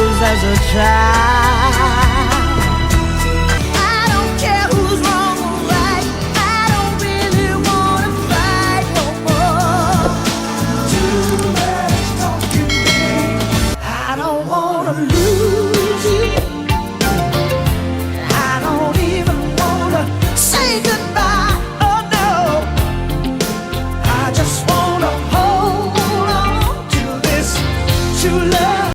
blues as a child. I don't care who's wrong or right. I don't really wanna fight no more. Too much talking, babe. I don't wanna lose.